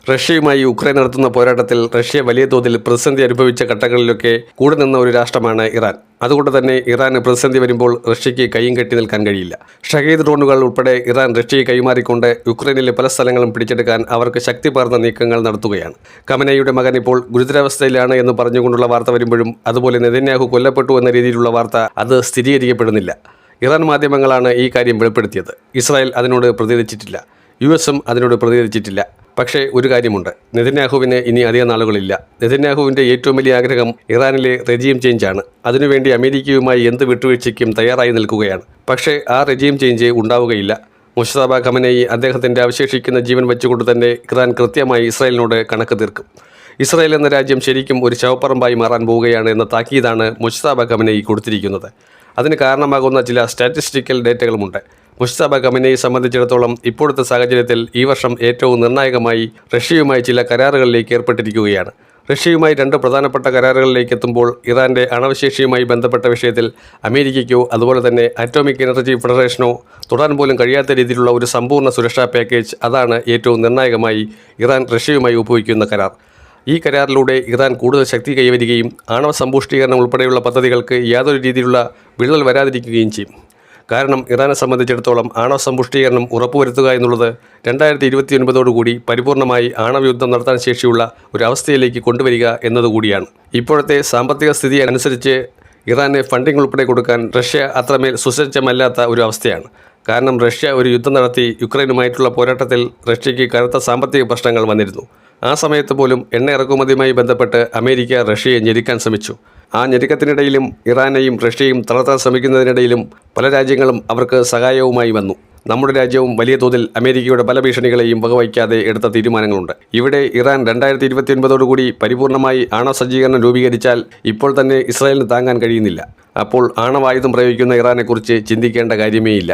റഷ്യയുമായി Ukraine നടത്തുന്ന പോരാട്ടത്തിൽ Russia വലിയ തോതിൽ പ്രതിസന്ധി അനുഭവിച്ച ഘട്ടങ്ങളിലൊക്കെ കൂടെ നിന്ന ഒരു രാഷ്ട്രമാണ് ഇറാൻ. അതുകൊണ്ട് തന്നെ ഇറാന് പ്രതിസന്ധി വരുമ്പോൾ റഷ്യയ്ക്ക് കൈയും കെട്ടി നിൽക്കാൻ കഴിയില്ല. ഷഹീദ് ഡ്രോണുകൾ ഉൾപ്പെടെ ഇറാൻ റഷ്യയെ കൈമാറിക്കൊണ്ട് യുക്രൈനിലെ പല സ്ഥലങ്ങളും പിടിച്ചെടുക്കാൻ അവർക്ക് ശക്തി പകർന്ന നീക്കങ്ങൾ നടത്തുകയാണ്. ഖമനേയിയുടെ മകൻ ഇപ്പോൾ ഗുരുതരാവസ്ഥയിലാണ് എന്ന് പറഞ്ഞുകൊണ്ടുള്ള വാർത്ത വരുമ്പോഴും, അതുപോലെ നെതന്യാഹു കൊല്ലപ്പെട്ടു എന്ന രീതിയിലുള്ള വാർത്ത അത് സ്ഥിരീകരിക്കപ്പെടുന്നില്ല. ഇറാൻ മാധ്യമങ്ങളാണ് ഈ കാര്യം വെളിപ്പെടുത്തിയത്. ഇസ്രായേൽ അതിനോട് പ്രതികരിച്ചിട്ടില്ല. US അതിനോട് പ്രതികരിച്ചിട്ടില്ല. പക്ഷേ ഒരു കാര്യമുണ്ട്, നെതന്യാഹുവിന് ഇനി അധിക നാളുകളില്ല. നെതന്യാഹുവിൻ്റെ ഏറ്റവും വലിയ ആഗ്രഹം ഇറാനിലെ റെജീം ചേഞ്ചാണ്. അതിനുവേണ്ടി അമേരിക്കയുമായി എന്ത് വിട്ടുവീഴ്ചയ്ക്കും തയ്യാറായി നിൽക്കുകയാണ്. പക്ഷേ ആ റെജീം ചേഞ്ച് ഉണ്ടാവുകയില്ല. മുസ്തഫ ഖമനേയി അദ്ദേഹത്തിൻ്റെ അവശേഷിക്കുന്ന ജീവൻ വെച്ചുകൊണ്ട് തന്നെ ഇറാൻ കൃത്യമായി ഇസ്രായേലിനോട് കണക്ക് തീർക്കും. ഇസ്രായേൽ എന്ന രാജ്യം ശരിക്കും ഒരു ശവപ്പറമ്പായി മാറാൻ പോവുകയാണ് എന്ന താക്കീതാണ് മുസ്തഫ ഖമനേയി കൊടുത്തിരിക്കുന്നത്. അതിന് കാരണമാകുന്ന ചില സ്റ്റാറ്റിസ്റ്റിക്കൽ ഡേറ്റകളുമുണ്ട്. മുസ്തഫ ഖമനേയിയെ സംബന്ധിച്ചിടത്തോളം ഇപ്പോഴത്തെ സാഹചര്യത്തിൽ ഈ വർഷം ഏറ്റവും നിർണായകമായി റഷ്യയുമായി ചില കരാറുകളിലേക്ക് ഏർപ്പെട്ടിരിക്കുകയാണ്. റഷ്യയുമായി 2 പ്രധാനപ്പെട്ട കരാറുകളിലേക്ക് എത്തുമ്പോൾ ഇറാൻ്റെ അണവശേഷിയുമായി ബന്ധപ്പെട്ട വിഷയത്തിൽ അമേരിക്കയ്ക്കോ അതുപോലെ തന്നെ അറ്റോമിക് എനർജി ഫെഡറേഷനോ തൊടാൻ പോലും കഴിയാത്ത രീതിയിലുള്ള ഒരു സമ്പൂർണ്ണ സുരക്ഷാ പാക്കേജ്, അതാണ് ഏറ്റവും നിർണായകമായി ഇറാൻ റഷ്യയുമായി ഒപ്പുവയ്ക്കുന്ന കരാർ. ഈ കരാറിലൂടെ ഇറാൻ കൂടുതൽ ശക്തി കൈവരികയും ആണവ സമ്പുഷ്ടീകരണം ഉൾപ്പെടെയുള്ള പദ്ധതികൾക്ക് യാതൊരു രീതിയിലുള്ള വിള്ളൽ വരാതിരിക്കുകയും ചെയ്യും. കാരണം ഇറാനെ സംബന്ധിച്ചിടത്തോളം ആണവ സമ്പുഷ്ടീകരണം ഉറപ്പുവരുത്തുക എന്നുള്ളത് 2029 പരിപൂർണമായി ആണവയുദ്ധം നടത്താൻ ശേഷിയുള്ള ഒരു അവസ്ഥയിലേക്ക് കൊണ്ടുവരിക എന്നതുകൂടിയാണ്. ഇപ്പോഴത്തെ സാമ്പത്തിക സ്ഥിതി അനുസരിച്ച് ഇറാന് ഫണ്ടിംഗ് ഉൾപ്പെടെ കൊടുക്കാൻ റഷ്യ അത്രമേൽ സുസജ്ജമല്ലാത്ത ഒരു അവസ്ഥയാണ്. കാരണം റഷ്യ ഒരു യുദ്ധം നടത്തി യുക്രൈനുമായിട്ടുള്ള പോരാട്ടത്തിൽ റഷ്യയ്ക്ക് കനത്ത സാമ്പത്തിക പ്രശ്നങ്ങൾ വന്നിരുന്നു. ആ സമയത്ത് പോലും എണ്ണ ഇറക്കുമതിയുമായി ബന്ധപ്പെട്ട് അമേരിക്ക റഷ്യയെ ഞെരുക്കാൻ ശ്രമിച്ചു. ആ ഞെരുക്കത്തിനിടയിലും ഇറാനെയും റഷ്യയും തളർത്താൻ ശ്രമിക്കുന്നതിനിടയിലും പല രാജ്യങ്ങളും അവർക്ക് സഹായവുമായി വന്നു. നമ്മുടെ രാജ്യവും വലിയ തോതിൽ അമേരിക്കയുടെ പല ഭീഷണികളെയും വകവയ്ക്കാതെ എടുത്ത തീരുമാനങ്ങളുണ്ട്. ഇവിടെ ഇറാൻ 2029 പരിപൂർണമായി ആണവ സജ്ജീകരണം രൂപീകരിച്ചാൽ ഇപ്പോൾ തന്നെ ഇസ്രായേലിന് താങ്ങാൻ കഴിയുന്നില്ല. അപ്പോൾ ആണവായുധം പ്രയോഗിക്കുന്ന ഇറാനെക്കുറിച്ച് ചിന്തിക്കേണ്ട കാര്യമേയില്ല.